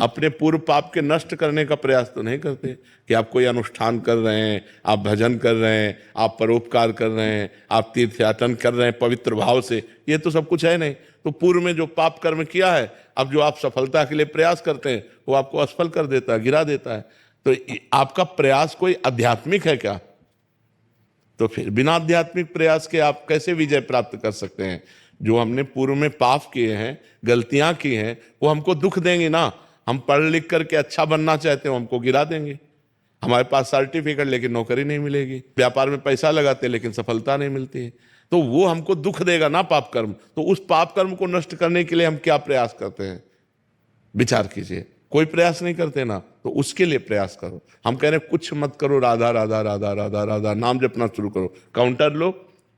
अपने पूर्व पाप के नष्ट करने का प्रयास तो नहीं करते कि आप कोई अनुष्ठान कर रहे हैं, आप भजन कर रहे हैं, आप परोपकार कर रहे हैं, आप तीर्थयाटन कर रहे हैं पवित्र भाव से, ये तो सब कुछ है नहीं। तो पूर्व में जो पाप कर्म किया है, अब जो आप सफलता के लिए प्रयास करते हैं वो आपको असफल कर देता है, गिरा देता है। तो आपका प्रयास कोई आध्यात्मिक है क्या? तो फिर बिना आध्यात्मिक प्रयास के आप कैसे विजय प्राप्त कर सकते हैं? जो हमने पूर्व में पाप किए हैं, गलतियां की हैं, वो हमको दुख देंगे ना। हम पढ़ लिख करके अच्छा बनना चाहते हो, हमको गिरा देंगे। हमारे पास सर्टिफिकेट लेकिन नौकरी नहीं मिलेगी, व्यापार में पैसा लगाते लेकिन सफलता नहीं मिलती है, तो वो हमको दुख देगा ना पाप कर्म। तो उस पाप कर्म को नष्ट करने के लिए हम क्या प्रयास करते हैं? विचार कीजिए। कोई प्रयास नहीं करते ना, तो उसके लिए प्रयास करो। हम कह रहे हैं कुछ मत करो, राधा राधा राधा राधा राधा नाम जपना शुरू करो। काउंटर लो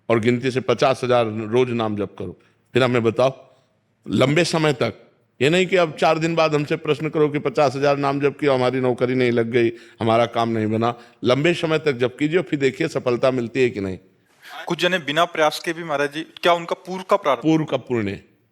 और गिनती से 50,000 रोज नाम जप करो। फिर हमें बताओ लंबे समय तक, ये नहीं कि अब 4 दिन बाद हमसे प्रश्न करो कि 50,000 नाम जप किया, हमारी नौकरी नहीं लग गई, हमारा काम नहीं बना। लंबे समय तक जप कीजिए, फिर देखिए सफलता मिलती है कि नहीं। कुछ जने बिना प्रयास के भी महाराज जी, क्या उनका पूर्व का प्रारब्ध?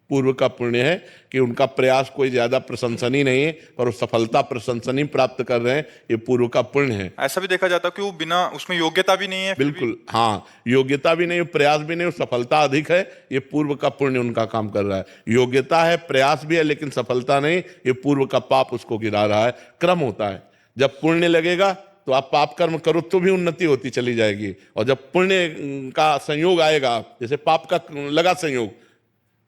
पूर्व का पुण्य है कि उनका प्रयास कोई ज्यादा प्रशंसनीय नहीं है, पर वो सफलता प्रशंसनीय प्राप्त कर रहे हैं, ये पूर्व का पुण्य है। ऐसा भी देखा जाता है कि वो बिना, उसमें योग्यता भी नहीं है। बिल्कुल, हाँ, योग्यता भी नहीं, प्रयास भी नहीं, सफलता अधिक है, ये पूर्व का पुण्य उनका काम कर रहा है। योग्यता है, प्रयास भी है, लेकिन सफलता नहीं, ये पूर्व का पाप उसको गिरा रहा है। क्रम होता है, जब पुण्य लगेगा तो आप पाप कर्म करो तो भी उन्नति होती चली जाएगी, और जब पुण्य का संयोग आएगा, जैसे पाप का लगा संयोग,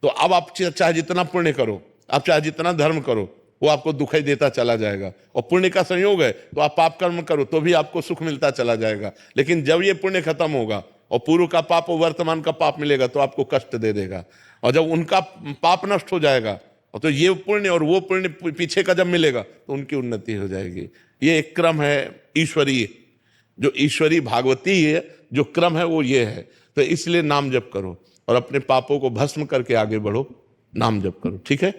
तो अब आप चाहे जितना पुण्य करो, आप चाहे जितना धर्म करो, वो आपको दुखाई देता चला जाएगा। और पुण्य का संयोग है तो आप पाप कर्म करो तो भी आपको सुख मिलता चला जाएगा। लेकिन जब ये पुण्य खत्म होगा और पूर्व का पाप और वर्तमान का पाप मिलेगा तो आपको कष्ट दे देगा। और जब उनका पाप नष्ट हो जाएगा तो ये पुण्य और वो पुण्य पीछे का जब मिलेगा तो उनकी उन्नति हो जाएगी। ये एक क्रम है ईश्वरीय, जो ईश्वरी भागवती है, जो क्रम है वो ये है। तो इसलिए नाम जप करो और अपने पापों को भस्म करके आगे बढ़ो, नाम जप करो। ठीक है।